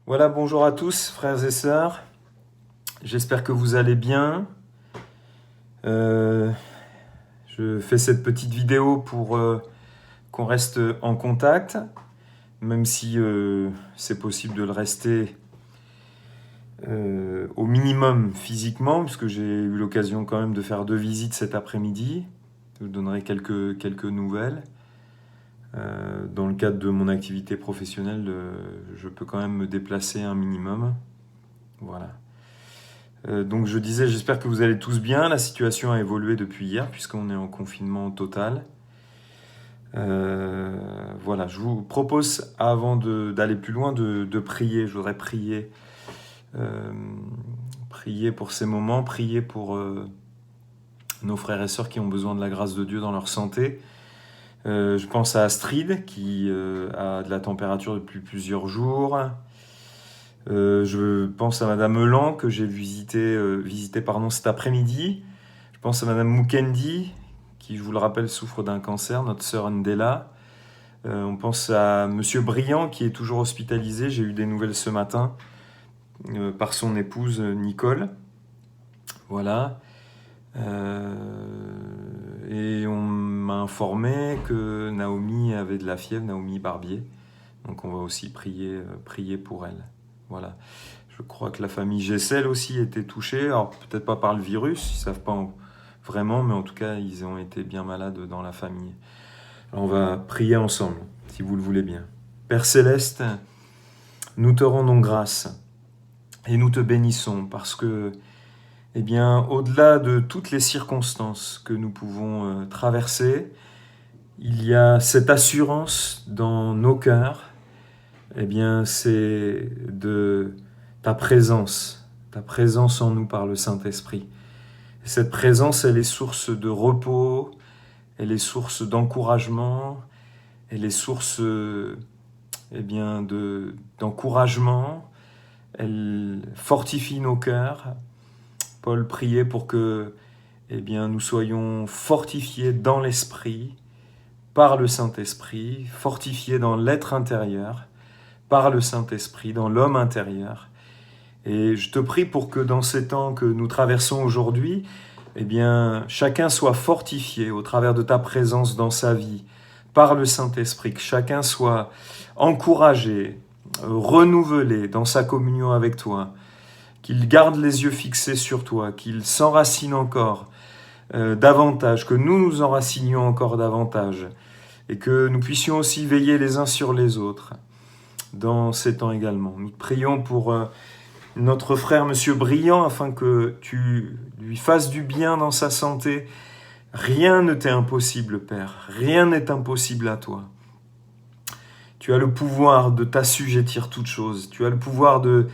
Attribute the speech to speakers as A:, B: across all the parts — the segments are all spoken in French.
A: Voilà, bonjour à tous, frères et sœurs. J'espère que vous allez bien. Euh, je fais cette petite vidéo pour qu'on reste en contact, même si c'est possible de le rester au minimum physiquement, puisque j'ai eu l'occasion quand même de faire 2 visites cet après-midi. Je vous donnerai quelques nouvelles. Dans le cadre de mon activité professionnelle, je peux quand même me déplacer un minimum. Voilà. Donc je disais, j'espère que vous allez tous bien. La situation a évolué depuis hier, puisqu'on est en confinement total. Voilà, je vous propose, avant d'aller plus loin, de prier. Je voudrais prier pour ces moments, prier pour nos frères et sœurs qui ont besoin de la grâce de Dieu dans leur santé. Je pense à Astrid, qui a de la température depuis plusieurs jours. Je pense à Madame Elan, que j'ai visité cet après-midi. Je pense à Madame Mukendi, qui, je vous le rappelle, souffre d'un cancer, notre sœur Ndela. On pense à Monsieur Briand, qui est toujours hospitalisé. J'ai eu des nouvelles ce matin par son épouse Nicole. Voilà. Et on m'a informé que Naomi avait de la fièvre, Naomi Barbier. Donc on va aussi prier pour elle. Voilà. Je crois que la famille Gessel aussi était touchée. Alors peut-être pas par le virus, ils ne savent pas vraiment, mais en tout cas ils ont été bien malades dans la famille. Alors on va prier ensemble, si vous le voulez bien. Père Céleste, nous te rendons grâce et nous te bénissons parce que, eh bien, au-delà de toutes les circonstances que nous pouvons traverser, il y a cette assurance dans nos cœurs. Eh bien, c'est de ta présence en nous par le Saint-Esprit. Et cette présence, elle est source de repos, elle est source d'encouragement, elle est source d'encouragement, elle fortifie nos cœurs. Paul priait pour que nous soyons fortifiés dans l'Esprit, par le Saint-Esprit, fortifiés dans l'être intérieur, par le Saint-Esprit, dans l'homme intérieur. Et je te prie pour que dans ces temps que nous traversons aujourd'hui, chacun soit fortifié au travers de ta présence dans sa vie, par le Saint-Esprit, que chacun soit encouragé, renouvelé dans sa communion avec toi, qu'il garde les yeux fixés sur toi, qu'il s'enracine encore davantage, que nous nous enracinions encore davantage, et que nous puissions aussi veiller les uns sur les autres dans ces temps également. Nous te prions pour notre frère Monsieur Briand, afin que tu lui fasses du bien dans sa santé. Rien ne t'est impossible, Père. Rien n'est impossible à toi. Tu as le pouvoir de t'assujettir toute chose. Tu as le pouvoir de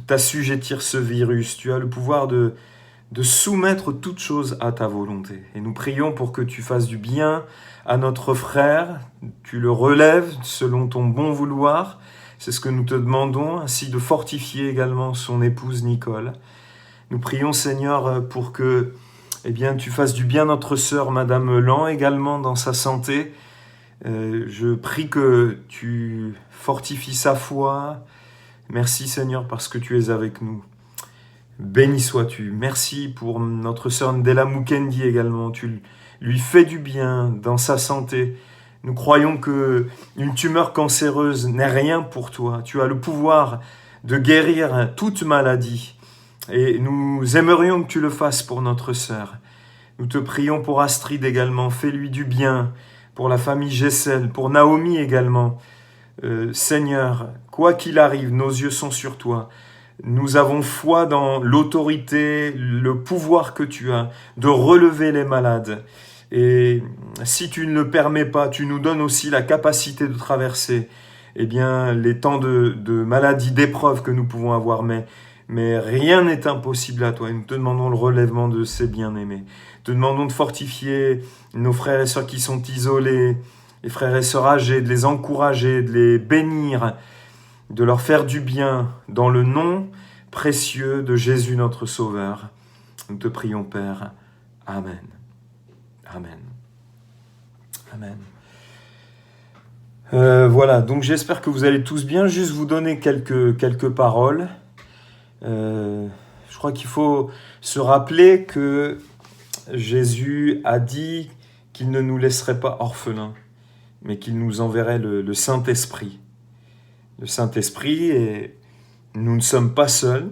A: t'assujettir ce virus. Tu as le pouvoir de soumettre toute chose à ta volonté. Et nous prions pour que tu fasses du bien à notre frère. Tu le relèves selon ton bon vouloir. C'est ce que nous te demandons, ainsi de fortifier également son épouse Nicole. Nous prions, Seigneur, pour que tu fasses du bien à notre sœur Madame Lan également dans sa santé. Je prie que tu fortifies sa foi. Merci, Seigneur, parce que tu es avec nous. Béni sois-tu. Merci pour notre sœur Ndela Mukendi également. Tu lui fais du bien dans sa santé. Nous croyons que une tumeur cancéreuse n'est rien pour toi. Tu as le pouvoir de guérir toute maladie. Et nous aimerions que tu le fasses pour notre sœur. Nous te prions pour Astrid également. Fais-lui du bien. Pour la famille Gessel. Pour Naomi également. Seigneur, quoi qu'il arrive, nos yeux sont sur toi. Nous avons foi dans l'autorité, le pouvoir que tu as de relever les malades. Et si tu ne le permets pas, tu nous donnes aussi la capacité de traverser les temps de maladie, d'épreuves que nous pouvons avoir. Mais rien n'est impossible à toi. Et nous te demandons le relèvement de ces bien-aimés. Te demandons de fortifier nos frères et sœurs qui sont isolés, les frères et sœurs âgés, de les encourager, de les bénir, de leur faire du bien dans le nom précieux de Jésus notre Sauveur. Nous te prions, Père. Amen. Amen. Amen. Voilà, donc j'espère que vous allez tous bien. Juste vous donner quelques paroles. Je crois qu'il faut se rappeler que Jésus a dit qu'il ne nous laisserait pas orphelins, mais qu'il nous enverrait le Saint-Esprit. Le Saint-Esprit, et nous ne sommes pas seuls.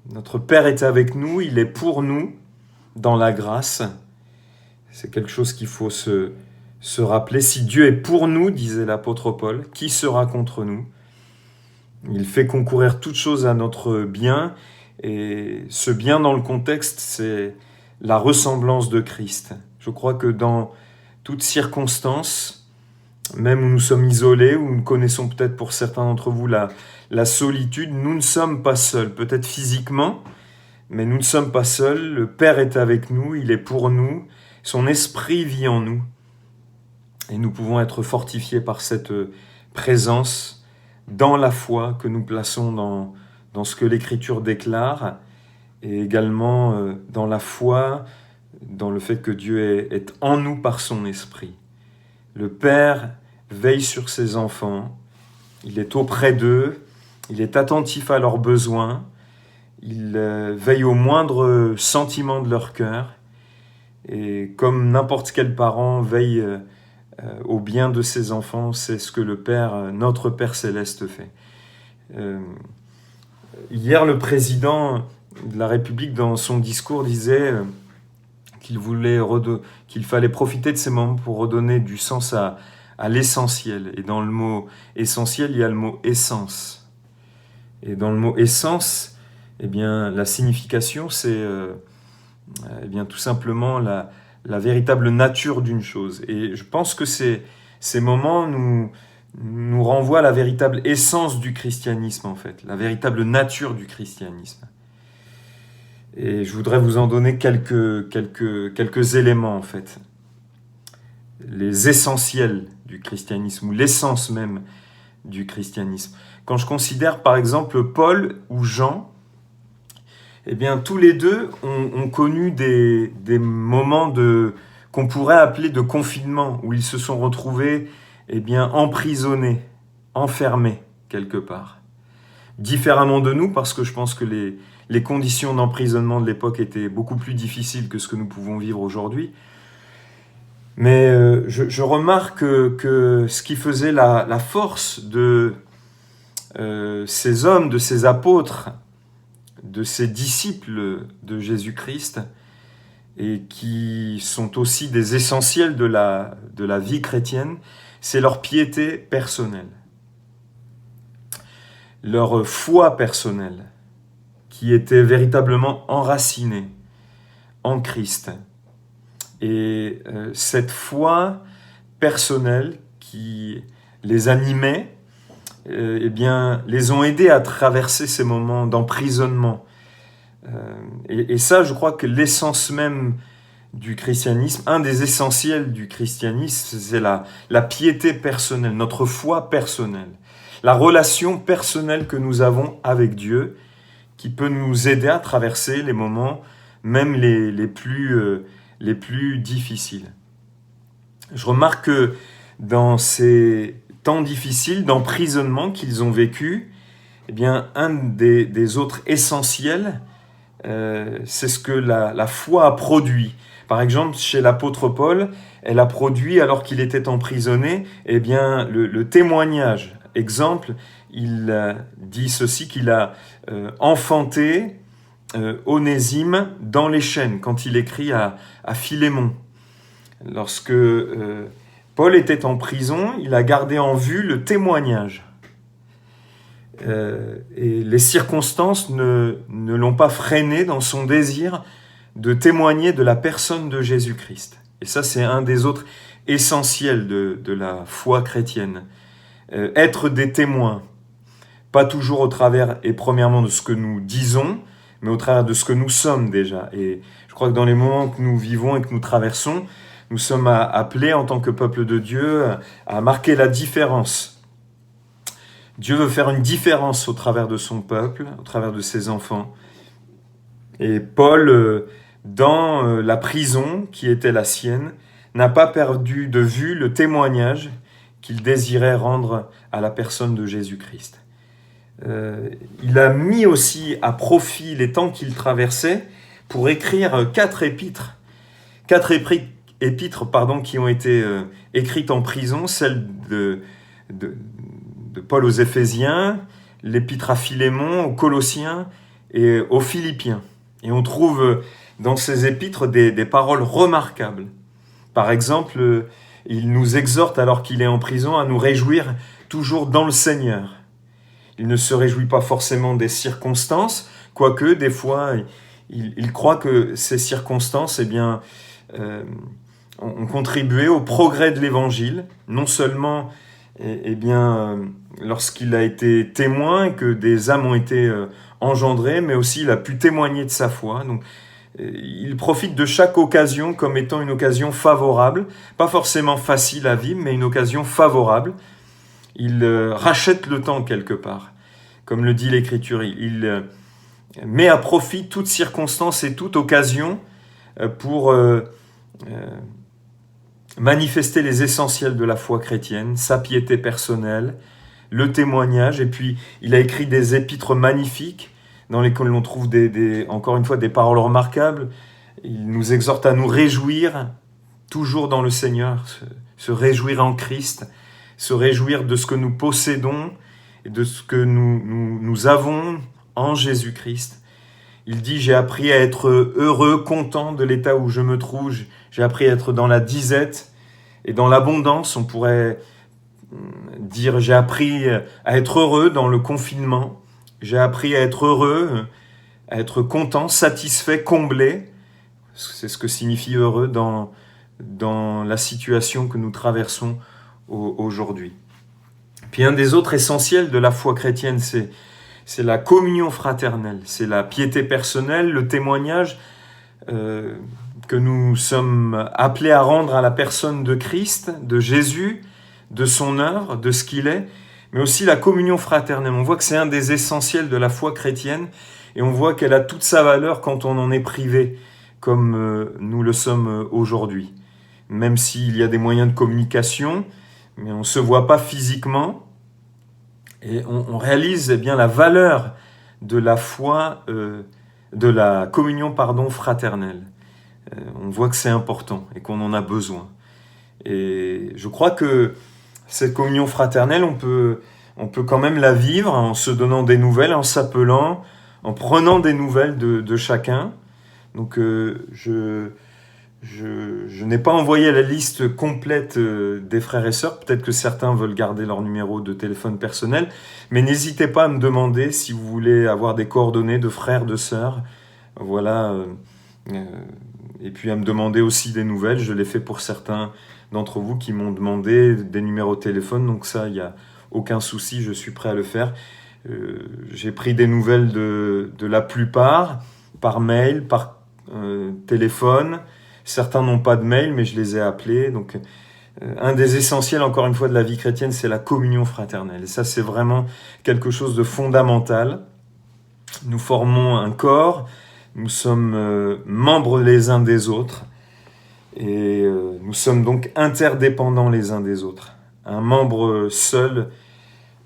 A: Notre Père est avec nous, il est pour nous dans la grâce. C'est quelque chose qu'il faut se rappeler. Si Dieu est pour nous, disait l'apôtre Paul, qui sera contre nous? Il fait concourir toutes choses à notre bien, et ce bien dans le contexte, c'est la ressemblance de Christ. Je crois que dans toutes circonstances, même où nous sommes isolés, où nous connaissons peut-être pour certains d'entre vous la solitude, nous ne sommes pas seuls, peut-être physiquement, mais nous ne sommes pas seuls. Le Père est avec nous, il est pour nous, son esprit vit en nous. Et nous pouvons être fortifiés par cette présence dans la foi que nous plaçons dans ce que l'Écriture déclare, et également dans la foi, dans le fait que Dieu est en nous par son esprit. Le Père veille sur ses enfants, il est auprès d'eux, il est attentif à leurs besoins, il veille au moindre sentiment de leur cœur, et comme n'importe quel parent veille au bien de ses enfants, c'est ce que le Père, notre Père Céleste fait. Hier, le président de la République, dans son discours, disait qu'il fallait profiter de ces moments pour redonner du sens à l'essentiel. Et dans le mot essentiel, il y a le mot essence. Et dans le mot essence, eh bien, la signification, c'est tout simplement la véritable nature d'une chose. Et je pense que ces moments nous renvoient à la véritable essence du christianisme, en fait, la véritable nature du christianisme. Et je voudrais vous en donner quelques éléments, en fait. Les essentiels du christianisme, ou l'essence même du christianisme. Quand je considère, par exemple, Paul ou Jean, eh bien, tous les deux ont connu des moments qu'on pourrait appeler de confinement, où ils se sont retrouvés emprisonnés, enfermés quelque part. Différemment de nous, parce que je pense que les conditions d'emprisonnement de l'époque étaient beaucoup plus difficiles que ce que nous pouvons vivre aujourd'hui. Mais je remarque que ce qui faisait la force de ces hommes, de ces apôtres, de ces disciples de Jésus-Christ, et qui sont aussi des essentiels de la vie chrétienne, c'est leur piété personnelle, leur foi personnelle, qui était véritablement enracinée en Christ. Et cette foi personnelle qui les animait, les ont aidés à traverser ces moments d'emprisonnement. Et ça, je crois que l'essence même du christianisme, un des essentiels du christianisme, c'est la piété personnelle, notre foi personnelle, la relation personnelle que nous avons avec Dieu, qui peut nous aider à traverser les moments, même les plus difficiles. Je remarque que dans ces temps difficiles d'emprisonnement qu'ils ont vécu, un des autres essentiels, c'est ce que la foi a produit. Par exemple, chez l'apôtre Paul, elle a produit, alors qu'il était emprisonné, le témoignage. Exemple, il dit ceci, qu'il a enfanté Onésime dans les chaînes, quand il écrit à Philémon. Lorsque Paul était en prison, il a gardé en vue le témoignage. Et les circonstances ne l'ont pas freiné dans son désir de témoigner de la personne de Jésus-Christ. Et ça, c'est un des autres essentiels de la foi chrétienne. Être des témoins, pas toujours au travers et premièrement de ce que nous disons, mais au travers de ce que nous sommes déjà. Et je crois que dans les moments que nous vivons et que nous traversons, nous sommes appelés en tant que peuple de Dieu à marquer la différence. Dieu veut faire une différence au travers de son peuple, au travers de ses enfants. Et Paul, dans la prison qui était la sienne, n'a pas perdu de vue le témoignage qu'il désirait rendre à la personne de Jésus-Christ. Il a mis aussi à profit les temps qu'il traversait pour écrire quatre épîtres qui ont été écrites en prison, celle de Paul aux Éphésiens, l'épître à Philémon, aux Colossiens et aux Philippiens. Et on trouve dans ces épîtres des paroles remarquables. Par exemple, il nous exhorte, alors qu'il est en prison, à nous réjouir toujours dans le Seigneur. Il ne se réjouit pas forcément des circonstances, quoique des fois, il croit que ces circonstances ont contribué au progrès de l'Évangile, non seulement lorsqu'il a été témoin, que des âmes ont été engendrées, mais aussi il a pu témoigner de sa foi. Donc, il profite de chaque occasion comme étant une occasion favorable, pas forcément facile à vivre, mais une occasion favorable. Il rachète le temps quelque part, comme le dit l'Écriture. Il met à profit toute circonstance et toute occasion pour manifester les essentiels de la foi chrétienne, sa piété personnelle, le témoignage, et puis il a écrit des épîtres magnifiques dans lesquels on trouve encore une fois des paroles remarquables. Il nous exhorte à nous réjouir toujours dans le Seigneur, se réjouir en Christ, se réjouir de ce que nous possédons et de ce que nous avons en Jésus-Christ. Il dit « J'ai appris à être heureux, content de l'état où je me trouve. J'ai appris à être dans la disette et dans l'abondance. » On pourrait dire « J'ai appris à être heureux dans le confinement. J'ai appris à être heureux, à être content, satisfait, comblé. » C'est ce que signifie heureux dans la situation que nous traversons aujourd'hui. Puis un des autres essentiels de la foi chrétienne, c'est la communion fraternelle, c'est la piété personnelle, le témoignage que nous sommes appelés à rendre à la personne de Christ, de Jésus, de son œuvre, de ce qu'il est, mais aussi la communion fraternelle. On voit que c'est un des essentiels de la foi chrétienne et on voit qu'elle a toute sa valeur quand on en est privé, comme nous le sommes aujourd'hui. Même s'il y a des moyens de communication, mais on ne se voit pas physiquement, et on réalise la valeur de la foi, de la communion fraternelle. On voit que c'est important et qu'on en a besoin. Et je crois que cette communion fraternelle, on peut quand même la vivre en se donnant des nouvelles, en s'appelant, en prenant des nouvelles de chacun. Donc je n'ai pas envoyé la liste complète des frères et sœurs. Peut-être que certains veulent garder leur numéro de téléphone personnel. Mais n'hésitez pas à me demander si vous voulez avoir des coordonnées de frères, de sœurs. Voilà. Et puis à me demander aussi des nouvelles. Je l'ai fait pour certains d'entre vous qui m'ont demandé des numéros de téléphone. Donc ça, il n'y a aucun souci. Je suis prêt à le faire. J'ai pris des nouvelles de la plupart par mail, par téléphone. Certains n'ont pas de mail, mais je les ai appelés. Donc, un des essentiels, encore une fois, de la vie chrétienne, c'est la communion fraternelle. Et ça, c'est vraiment quelque chose de fondamental. Nous formons un corps, nous sommes membres les uns des autres, et nous sommes donc interdépendants les uns des autres. Un membre seul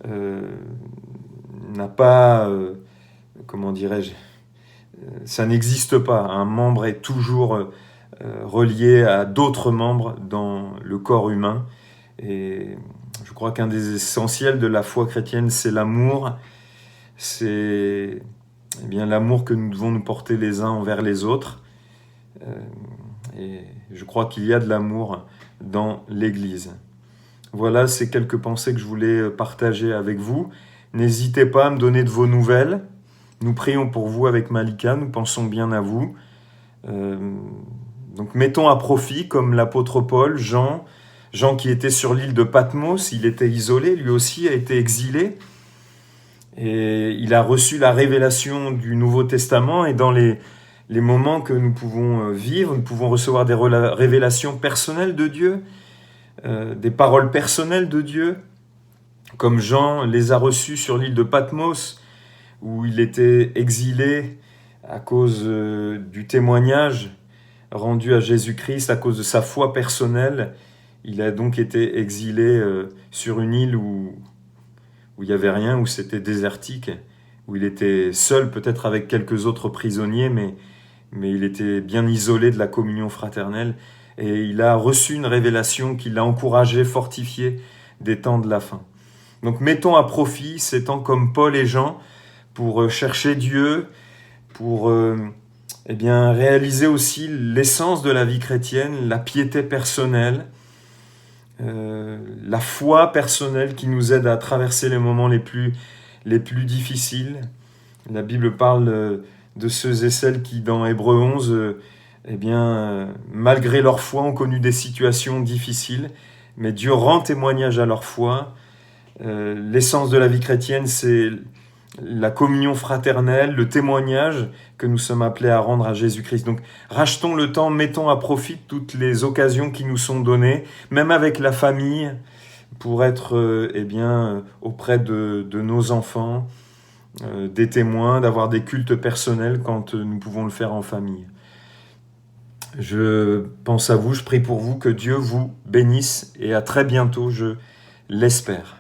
A: n'a pas, comment dirais-je, ça n'existe pas. Un membre est toujours relié à d'autres membres dans le corps humain. Et je crois qu'un des essentiels de la foi chrétienne, c'est l'amour. C'est l'amour que nous devons nous porter les uns envers les autres. Et je crois qu'il y a de l'amour dans l'Église. Voilà, c'est quelques pensées que je voulais partager avec vous. N'hésitez pas à me donner de vos nouvelles. Nous prions pour vous avec Malika, nous pensons bien à vous. Donc mettons à profit, comme l'apôtre Paul, Jean qui était sur l'île de Patmos, il était isolé, lui aussi a été exilé. Et il a reçu la révélation du Nouveau Testament, et dans les moments que nous pouvons vivre, nous pouvons recevoir des révélations personnelles de Dieu, des paroles personnelles de Dieu, comme Jean les a reçues sur l'île de Patmos, où il était exilé à cause du témoignage rendu à Jésus-Christ à cause de sa foi personnelle. Il a donc été exilé sur une île où il n'y avait rien, où c'était désertique, où il était seul peut-être avec quelques autres prisonniers, mais il était bien isolé de la communion fraternelle. Et il a reçu une révélation qui l'a encouragé, fortifié des temps de la fin. Donc mettons à profit ces temps comme Paul et Jean pour chercher Dieu, pour réaliser aussi l'essence de la vie chrétienne, la piété personnelle, la foi personnelle qui nous aide à traverser les moments les plus difficiles. La Bible parle de ceux et celles qui, dans Hébreux 11, malgré leur foi, ont connu des situations difficiles, mais Dieu rend témoignage à leur foi. L'essence de la vie chrétienne, c'est la communion fraternelle, le témoignage que nous sommes appelés à rendre à Jésus-Christ. Donc, rachetons le temps, mettons à profit toutes les occasions qui nous sont données, même avec la famille, pour être auprès de nos enfants, des témoins, d'avoir des cultes personnels quand nous pouvons le faire en famille. Je pense à vous, je prie pour vous, que Dieu vous bénisse et à très bientôt, je l'espère.